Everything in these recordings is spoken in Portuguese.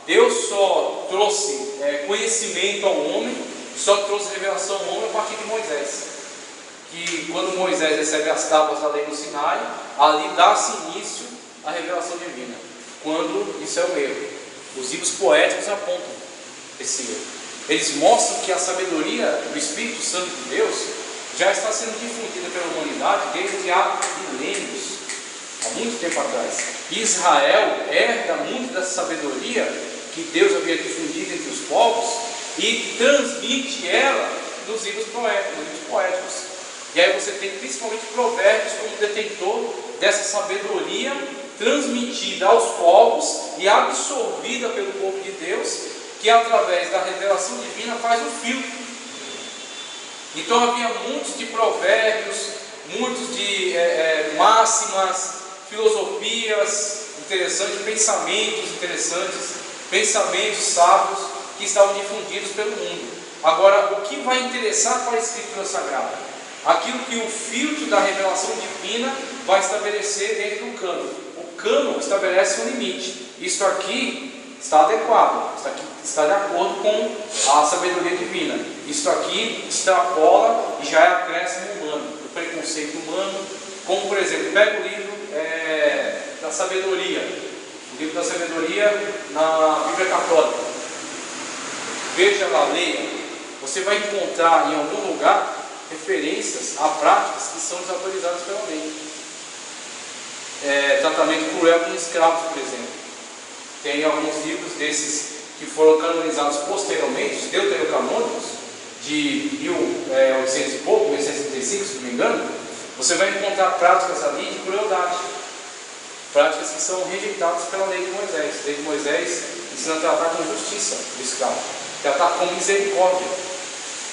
Deus só trouxe conhecimento ao homem, só trouxe revelação ao homem a partir de Moisés. Que quando Moisés recebe as tábuas da lei no Sinai, ali dá-se início à revelação divina. Quando isso é um erro. Os livros poéticos apontam esse erro. Eles mostram que a sabedoria do Espírito Santo de Deus já está sendo difundida pela humanidade desde há milênios, há muito tempo atrás. Israel herda muito dessa sabedoria que Deus havia difundido entre os povos e transmite ela nos livros poéticos. E aí você tem principalmente Provérbios como detentor dessa sabedoria transmitida aos povos e absorvida pelo povo de Deus, que através da revelação divina faz o filtro. Então havia muitos de provérbios, muitos de máximas, filosofias interessantes, pensamentos sábios que estavam difundidos pelo mundo. Agora, o que vai interessar para a Escritura Sagrada? Aquilo que o filtro da revelação divina vai estabelecer dentro do cânon. O cânon estabelece um limite. Isto aqui está adequado, isto aqui está de acordo com a sabedoria divina. Isto aqui extrapola e já é acréscimo humano, o preconceito humano. Como, por exemplo, pega o livro da sabedoria, o livro da sabedoria na Bíblia Católica. Veja lá, leia. Você vai encontrar em algum lugar referências a práticas que são desautorizadas pela lei. Tratamento cruel com escravos, por exemplo. Tem alguns livros desses que foram canonizados posteriormente, os deuterocanônicos, de 1800 e pouco, 1835, se não me engano. Você vai encontrar práticas ali de crueldade, práticas que são rejeitadas pela lei de Moisés. A lei de Moisés ensina a tratar com justiça o escravo, tratar com misericórdia.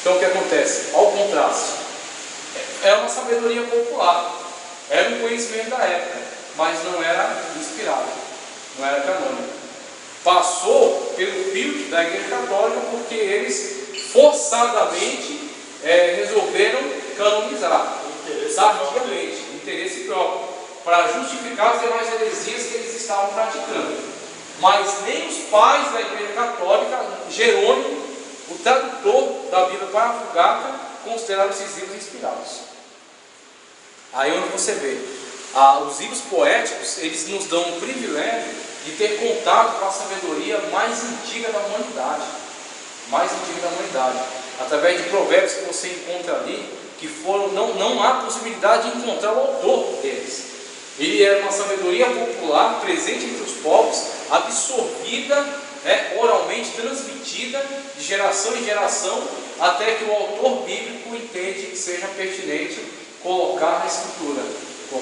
Então o que acontece? Ao contraste, é uma sabedoria popular, era um conhecimento da época, mas não era inspirado, não era canônico. Passou pelo filtro da Igreja Católica porque eles forçadamente resolveram canonizar, tardiamente, interesse próprio, para justificar as demais heresias que eles estavam praticando. Mas nem os pais da Igreja Católica, Jerônimo, o tradutor da Bíblia para a Vulgata, consideraram esses livros inspirados. Aí onde você vê, os livros poéticos, eles nos dão o privilégio de ter contato com a sabedoria mais antiga da humanidade, através de provérbios que você encontra ali, que não há possibilidade de encontrar o autor deles. Ele era uma sabedoria popular, presente entre os povos, absorvida, oralmente transmitida de geração em geração, até que o autor bíblico entende que seja pertinente colocar na Escritura por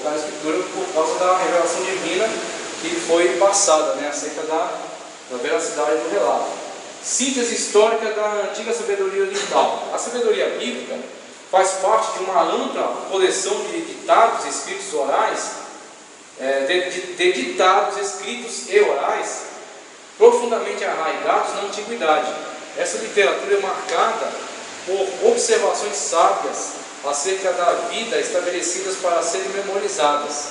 causa da revelação divina que foi passada, acerca da veracidade do relato. Síntese histórica da antiga sabedoria oriental. A sabedoria bíblica faz parte de uma ampla coleção de ditados escritos orais, de ditados escritos e orais profundamente arraigados na antiguidade. Essa literatura é marcada por observações sábias acerca da vida estabelecidas para serem memorizadas.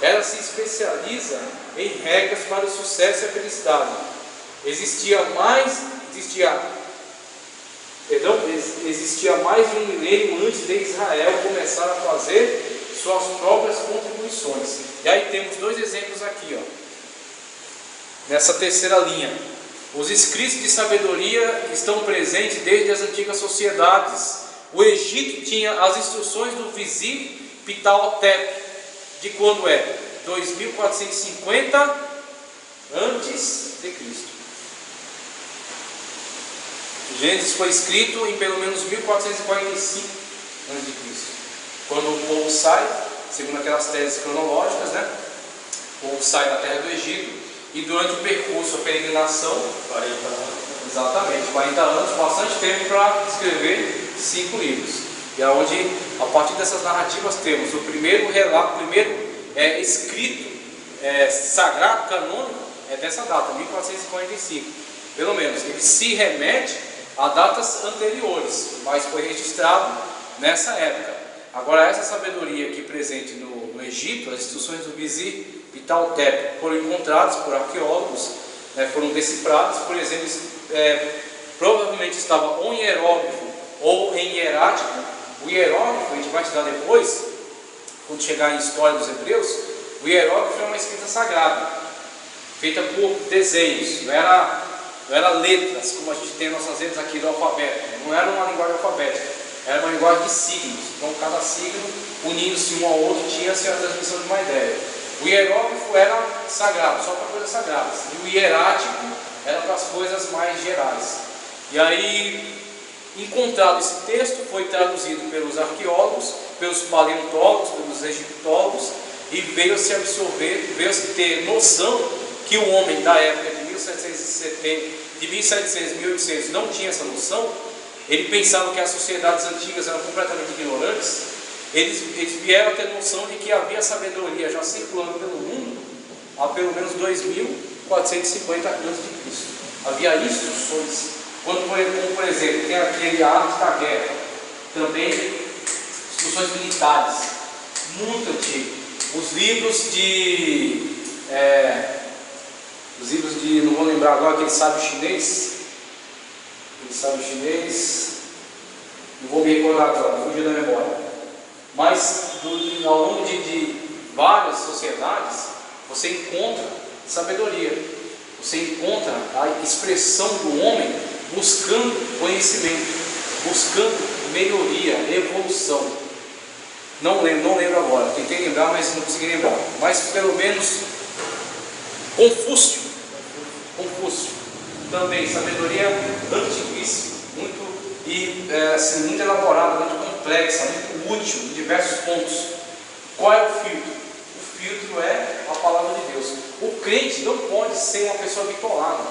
Ela se especializa em regras para o sucesso e a felicidade. Existia mais de um milênio antes de Israel começar a fazer suas próprias contribuições. E aí temos dois exemplos aqui, nessa terceira linha. Os escritos de sabedoria estão presentes desde as antigas sociedades. O Egito tinha as instruções do vizir Ptah-hotep, de quando 2450 antes de Cristo. Gênesis foi escrito em pelo menos 1445 antes de Cristo. Quando o povo sai, segundo aquelas teses cronológicas, o povo sai da terra do Egito e durante o percurso, a peregrinação, 40 anos. Exatamente, 40 anos, bastante tempo para escrever 5 livros. E aonde, a partir dessas narrativas, temos o primeiro relato, escrito sagrado, canônico, dessa data, 1445. Pelo menos, ele se remete a datas anteriores, mas foi registrado nessa época. Agora, essa sabedoria aqui presente no Egito, as instruções do vizir Ptah-hotep, foram encontradas por arqueólogos foram decifrados. Por exemplo, provavelmente estava ou em hieróglifo ou em hierático. O hieróglifo, a gente vai estudar depois, quando chegar em História dos Hebreus. O hieróglifo é uma escrita sagrada, feita por desenhos, não era letras, como a gente tem nossas letras aqui do alfabeto. Não era uma linguagem alfabética, era uma linguagem de signos. Então cada signo, unindo-se um ao outro, tinha-se a transmissão de uma ideia. O hieróglifo era sagrado, só para coisas sagradas, e o hierático era para as coisas mais gerais. E aí, encontrado esse texto, foi traduzido pelos arqueólogos, pelos paleontólogos, pelos egiptólogos, e veio-se absorver, veio-se ter noção que o homem da época de 1700, 1800 não tinha essa noção. Ele pensava que as sociedades antigas eram completamente ignorantes. Eles vieram a ter noção de que havia sabedoria já circulando pelo mundo há pelo menos 2450 a.C. Havia instruções, como por exemplo, tem aquele Arte da Guerra, também instruções militares, muito antigo. Os livros de, não vou lembrar agora, aquele sábio chinês, não vou me recordar agora, fugiu da memória. Mas ao longo de várias sociedades, você encontra sabedoria, você encontra a expressão do homem buscando conhecimento, buscando melhoria, evolução. Não lembro agora, tentei lembrar, mas não consegui lembrar. Mas pelo menos Confúcio também, sabedoria antiguíssima, muito elaborada, muito complexa, muito útil em diversos pontos. Qual é o filtro? O filtro é a palavra de Deus. O crente não pode ser uma pessoa bitolada.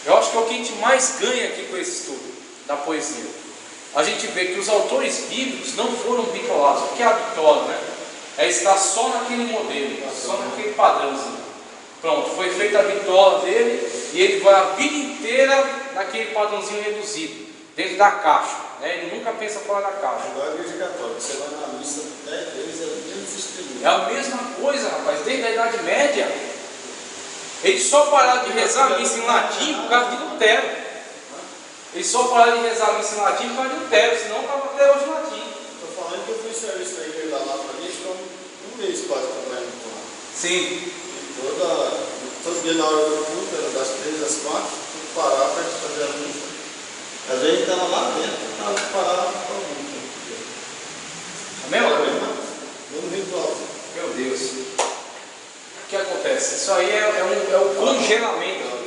Eu acho que é o que a gente mais ganha aqui com esse estudo da poesia. A gente vê que os autores bíblicos não foram bitolados. O que é a bitola, né? É estar só naquele modelo, só naquele padrãozinho. Pronto, foi feita a bitola dele e ele vai a vida inteira naquele padrãozinho reduzido, dentro da caixa, né? Ele nunca pensa fora da caixa. Igual a igreja católica, você vai na missa 10 vezes, é o mesmo sistema. É a mesma coisa, rapaz, desde a Idade Média. Eles só pararam de rezar a missa em latim por causa de Lutero. Eles só pararam de rezar a missa em latim por causa de Lutero, senão estava até hoje em latim. Estou falando que eu fui serviço da igreja lá para mim, ficou um mês quase trabalhando com lá. Sim. Todo dia na hora do culto, era das 3 às 4, tudo parar para fazer a missa. Às vezes estava lá dentro, estava parado para o culto. A mesma coisa? Mesmo ritual. Meu Deus. O que acontece? Isso aí é o congelamento.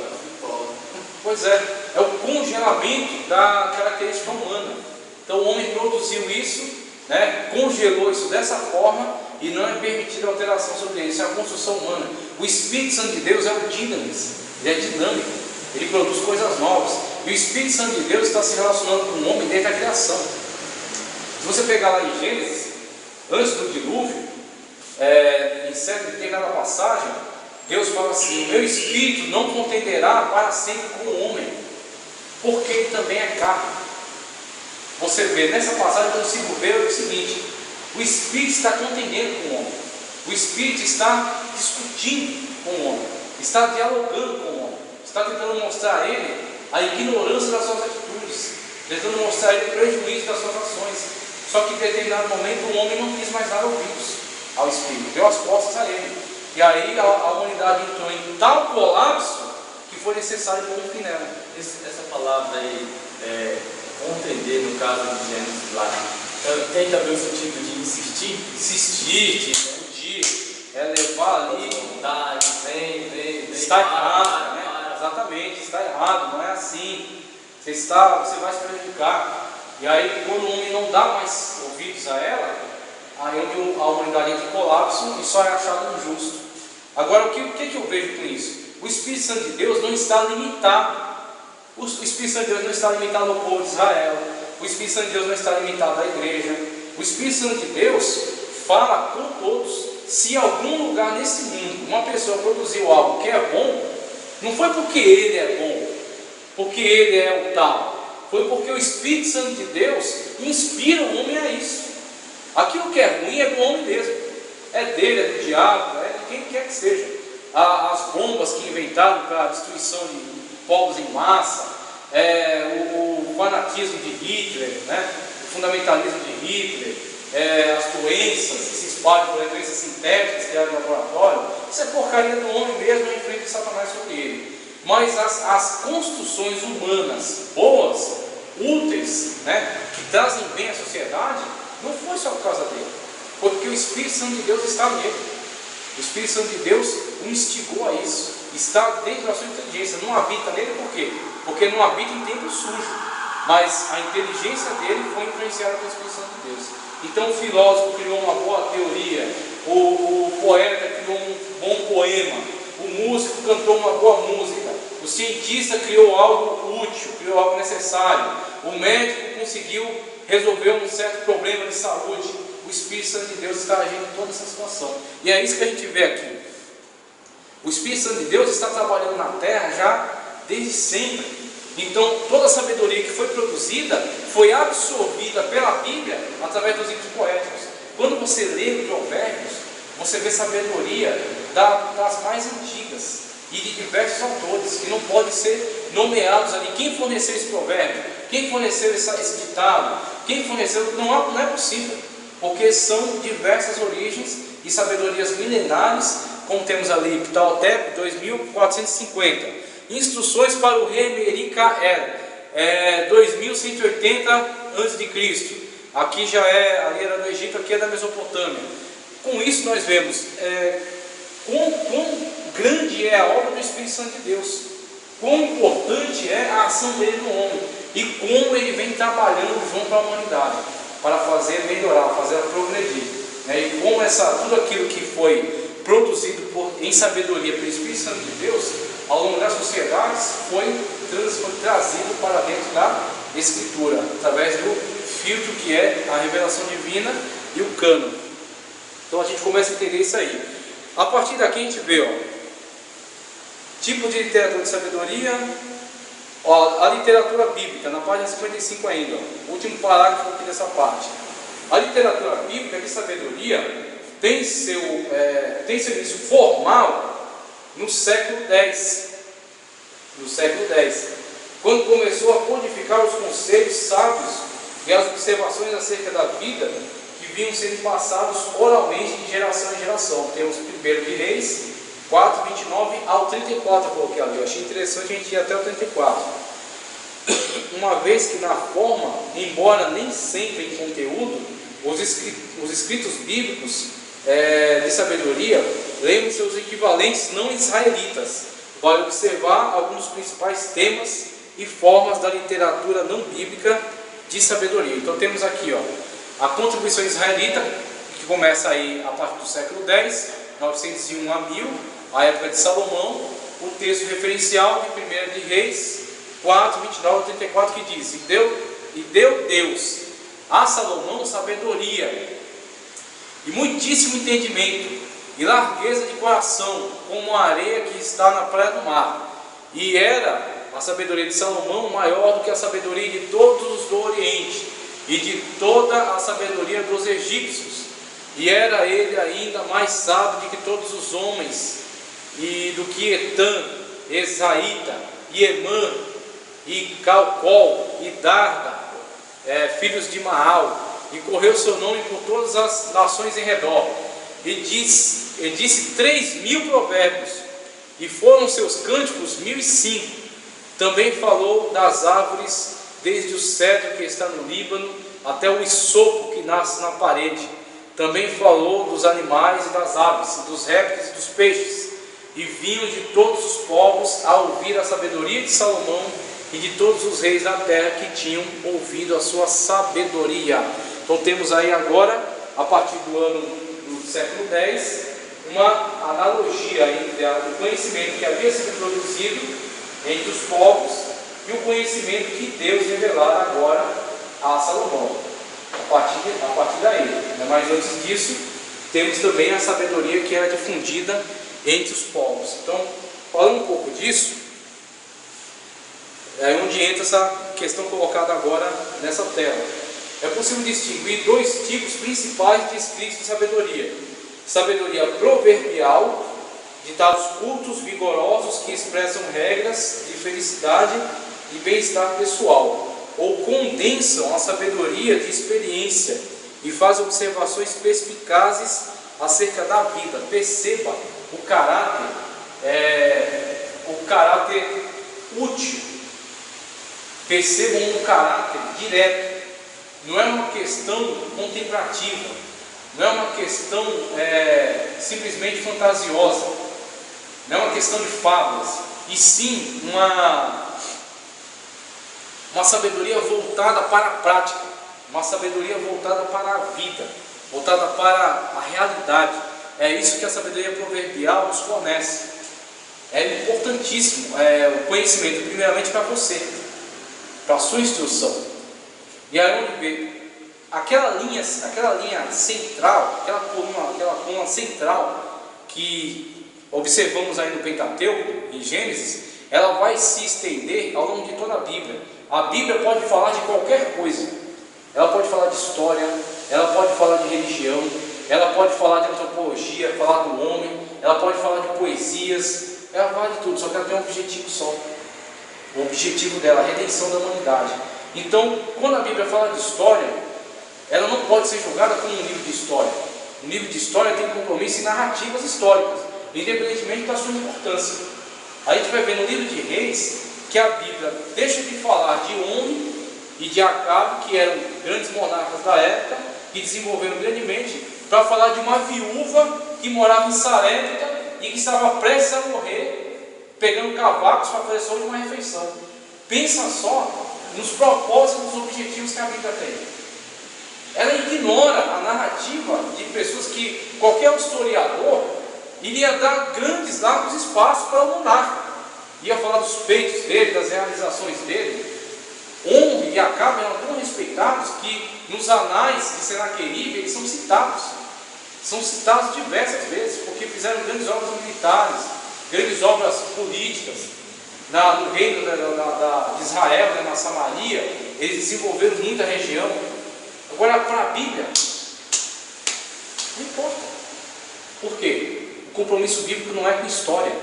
Pois é o congelamento da característica humana. Então o homem produziu isso, né, congelou isso dessa forma e não é permitida alteração sobre ele. Isso é a construção humana. O Espírito Santo de Deus é o dinamis, ele é dinâmico, ele produz coisas novas. E o Espírito Santo de Deus está se relacionando com o homem desde a criação. Se você pegar lá em Gênesis, antes do dilúvio, em certa determinada passagem, Deus fala assim: o meu Espírito não contenderá para sempre com o homem, porque ele também é carne. Você vê nessa passagem, eu consigo ver o seguinte: o Espírito está contendendo com o homem, o Espírito está discutindo com o homem, está dialogando com o homem, está tentando mostrar a ele a ignorância das suas atitudes, tentando mostrar a ele o prejuízo das suas ações. Só que em determinado momento o homem não quis mais dar ouvidos ao Espírito, deu as costas a ele. E aí a humanidade entrou em tal colapso que foi necessário pôr um fim nela. Essa palavra aí, contender, no caso de Gênesis lá, tem também o sentido de insistir? Insistir, discutir, levar ali. Vontade, vem. Está errado, né? Exatamente, está errado, não é assim. Você vai se prejudicar. E aí, quando o homem não dá mais ouvidos a ela, aí onde a humanidade entra em colapso e só é achado injusto. Agora, o que eu vejo com isso? O Espírito Santo de Deus não está limitado. O Espírito Santo de Deus não está limitado ao povo de Israel. O Espírito Santo de Deus não está limitado à igreja. O Espírito Santo de Deus fala com todos. Se em algum lugar nesse mundo uma pessoa produziu algo que é bom, não foi porque ele é bom, porque ele é o tal. Foi porque o Espírito Santo de Deus inspira o homem a isso. Aquilo que é ruim é do homem mesmo. É dele, é do diabo, é de quem quer que seja. as bombas que inventaram para a destruição de povos em massa, o fanatismo de Hitler, né? O fundamentalismo de Hitler, as doenças que se espalham por doenças sintéticas criadas no laboratório. Isso é porcaria do homem mesmo em frente de Satanás sobre ele. Mas as construções humanas boas, úteis, né, que trazem bem à sociedade, não foi só por causa dele, foi porque o Espírito Santo de Deus está nele. O Espírito Santo de Deus o instigou a isso, está dentro da sua inteligência, não habita nele. Por quê? Porque não habita em templo sujo, mas a inteligência dele foi influenciada pelo Espírito Santo de Deus. Então o filósofo criou uma boa teoria, o poeta criou um bom poema, o músico cantou uma boa música, o cientista criou algo útil, criou algo necessário, o médico conseguiu resolver um certo problema de saúde. O Espírito Santo de Deus está agindo em toda essa situação. E é isso que a gente vê aqui. O Espírito Santo de Deus está trabalhando na terra já desde sempre. Então toda a sabedoria que foi produzida foi absorvida pela Bíblia através dos livros poéticos. Quando você lê Provérbios, você vê sabedoria das mais antigas e de diversos autores que não podem ser nomeados ali. Quem forneceu esse provérbio? Quem forneceu esse ditado? Quem forneceu? Não é possível, porque são diversas origens e sabedorias milenares, como temos ali Ptahotep 2450, instruções para o rei Mericael 2180 a.C. Aqui já ali era do Egito, aqui é da Mesopotâmia. Com isso nós vemos quão grande é a obra do Espírito Santo de Deus, quão importante é a ação dele no homem e como ele vem trabalhando junto à humanidade para fazer melhorar, fazer progredir, né? E como tudo aquilo que foi produzido em sabedoria pelo Espírito Santo de Deus ao longo das sociedades foi trazido para dentro da Escritura através do filtro que é a revelação divina e o cânon. Então a gente começa a entender isso aí. A partir daqui a gente vê tipo de literatura de sabedoria, a literatura bíblica, na página 55 ainda, último parágrafo aqui dessa parte. A literatura bíblica de sabedoria tem seu início formal no século X. No século X, quando começou a codificar os conceitos sábios e as observações acerca da vida que vinham sendo passados oralmente de geração em geração. Temos 1 de Reis 4, 29 ao 34, eu coloquei ali. Eu achei interessante a gente ir até o 34. Uma vez que na forma, embora nem sempre em conteúdo, os escritos bíblicos de sabedoria lembram seus equivalentes não israelitas. Vale observar alguns dos principais temas e formas da literatura não bíblica de sabedoria. Então temos aqui a contribuição israelita, que começa aí a partir do século X, 901 a 1000, a época de Salomão. O texto referencial de 1 de Reis 4, 29 a 34, que diz: E deu Deus a Salomão sabedoria e muitíssimo entendimento e largueza de coração, como a areia que está na praia do mar. E era a sabedoria de Salomão maior do que a sabedoria de todos os do Oriente e de toda a sabedoria dos egípcios. E era ele ainda mais sábio do que todos os homens, e do que Etã, Esaíta, e Emã, e Calcol, e Darda, filhos de Maal, e correu seu nome por todas as nações em redor. E disse 3.000 provérbios, e foram seus cânticos 1.005. Também falou das árvores, desde o cedro que está no Líbano até o isopo que nasce na parede. Também falou dos animais e das aves, dos répteis e dos peixes. E vinham de todos os povos a ouvir a sabedoria de Salomão e de todos os reis da terra que tinham ouvido a sua sabedoria. Então temos aí agora, a partir do ano do século X, uma analogia entre o conhecimento que havia sido produzido entre os povos e o conhecimento que Deus revelara agora a Salomão, a partir daí. Mas antes disso, temos também a sabedoria que era difundida entre os povos. Então, falando um pouco disso, é onde entra essa questão colocada agora nessa tela. É possível distinguir dois tipos principais de escritos de sabedoria: sabedoria proverbial ditados curtos, vigorosos, que expressam regras de felicidade e bem-estar pessoal, ou condensam a sabedoria de experiência e fazem observações perspicazes acerca da vida. Perceba o caráter útil. Percebam um caráter direto. Não é uma questão contemplativa, não é uma questão simplesmente fantasiosa, não é uma questão de fábulas, e sim uma sabedoria voltada para a prática, uma sabedoria voltada para a vida, voltada para a realidade. É isso que a sabedoria proverbial nos fornece. É importantíssimo o conhecimento, primeiramente para você, para a sua instrução. E aí onde vê aquela linha central, aquela coluna central que observamos aí no Pentateuco, em Gênesis, ela vai se estender ao longo de toda a Bíblia. A Bíblia pode falar de qualquer coisa. Ela pode falar de história, ela pode falar de religião, ela pode falar de antropologia, falar do homem, ela pode falar de poesias, ela fala de tudo, só que ela tem um objetivo só. O objetivo dela, a redenção da humanidade. Então, quando a Bíblia fala de história, ela não pode ser julgada como um livro de história. Um livro de história tem compromisso em narrativas históricas, independentemente da sua importância. A gente vai ver no livro de Reis que a Bíblia deixa de falar de On e de Acabe, que eram grandes monarcas da época, que desenvolveram grandemente, para falar de uma viúva que morava em Sarepta e que estava prestes a morrer, pegando cavacos para fazer só de uma refeição. Pensa só nos propósitos, nos objetivos que a Bíblia tem. Ela ignora a narrativa de pessoas que qualquer historiador iria dar grandes, largos espaços para o monarca. Ia falar dos feitos dele, das realizações dele. On e Acabe eram tão respeitados que nos anais de Senaqueribe eles são citados. São citados diversas vezes, porque fizeram grandes obras militares, grandes obras políticas. No reino de Israel, na Samaria, eles desenvolveram muita região. Agora, para a Bíblia, não importa. Por quê? O compromisso bíblico não é com história.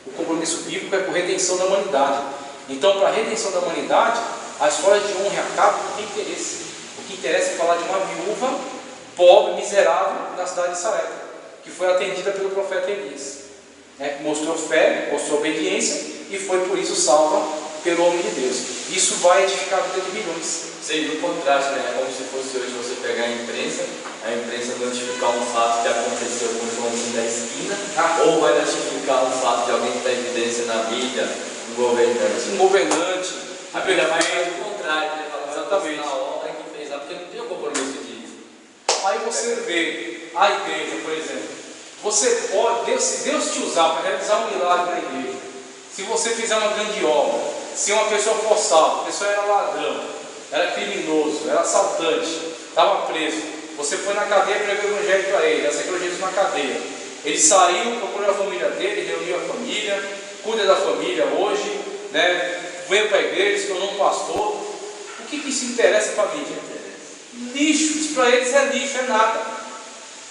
O compromisso bíblico é com a redenção da humanidade. Então, para a redenção da humanidade, a história de On e Acabe não tem interesse. O que interessa é falar de uma viúva pobre, miserável, na cidade de Sarepta, que foi atendida pelo profeta Elias. Mostrou fé, mostrou obediência e foi por isso salva pelo homem de Deus. Isso vai edificar a vida de milhões. Seria o contraste, né? É como se fosse hoje você pegar a imprensa notificar um fato que aconteceu com o Joãozinho da esquina, ou vai notificar um fato de alguém que está em evidência na Bíblia, um governante. Um governante. A Bíblia vai fazer o contrário, né? Exatamente. Na obra que fez lá, porque não tem o compromisso disso. Aí você vê a igreja, por exemplo. Você pode, se Deus te usar para realizar um milagre na igreja, se você fizer uma grande obra, se uma pessoa for salva, a pessoa era ladrão, era criminoso, era assaltante, estava preso, você foi na cadeia e pregou o evangelho para ele, aceitou Jesus na cadeia. Ele saiu, procurou a família dele, reuniu a família, cuida da família hoje, veio para a igreja, se tornou um pastor. O que isso interessa para a mídia? Lixo, isso para eles é lixo, é nada.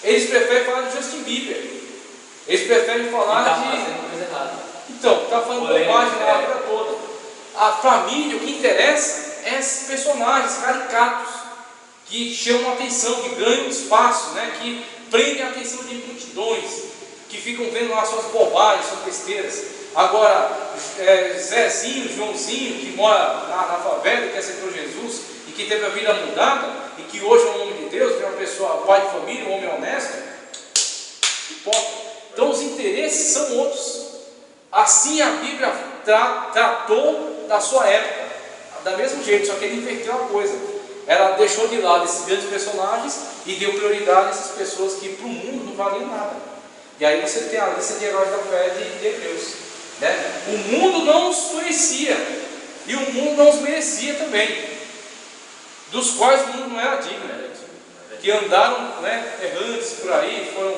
Eles preferem falar de Justin Bieber. Eles preferem falar fazendo coisa errada. Então, está falando bobagem a vida toda. Para a mídia, o que interessa é esses personagens caricatos que chamam a atenção, que ganham espaço, que prendem a atenção de multidões, que ficam vendo lá suas bobagens, suas besteiras. Agora, Zezinho, Joãozinho, que mora na favela, que aceitou Jesus e que teve a vida mudada e que hoje é um homem de Deus, que é uma pessoa, pai de família, um homem honesto, não importa. Então os interesses são outros. Assim a Bíblia tratou da sua época, da mesmo jeito, só que ele inverteu a coisa. Ela deixou de lado esses grandes personagens e deu prioridade a essas pessoas que para o mundo não valiam nada. E aí você tem a lista de heróis da fé de Hebreus. O mundo não os conhecia e o mundo não os merecia também, dos quais o mundo não era digno, que andaram errantes por aí, foram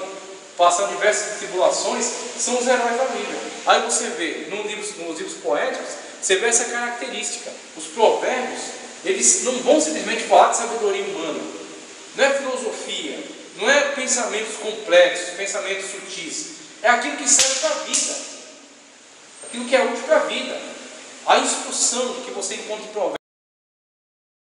passando diversas tribulações, são os heróis da Bíblia. Aí você vê nos livros poéticos, você vê essa característica. Os provérbios, eles não vão simplesmente falar de sabedoria humana, não é filosofia, não é pensamentos complexos, pensamentos sutis. é aquilo que serve para a vida, aquilo que é útil para a vida. A instrução que você encontra em Provérbios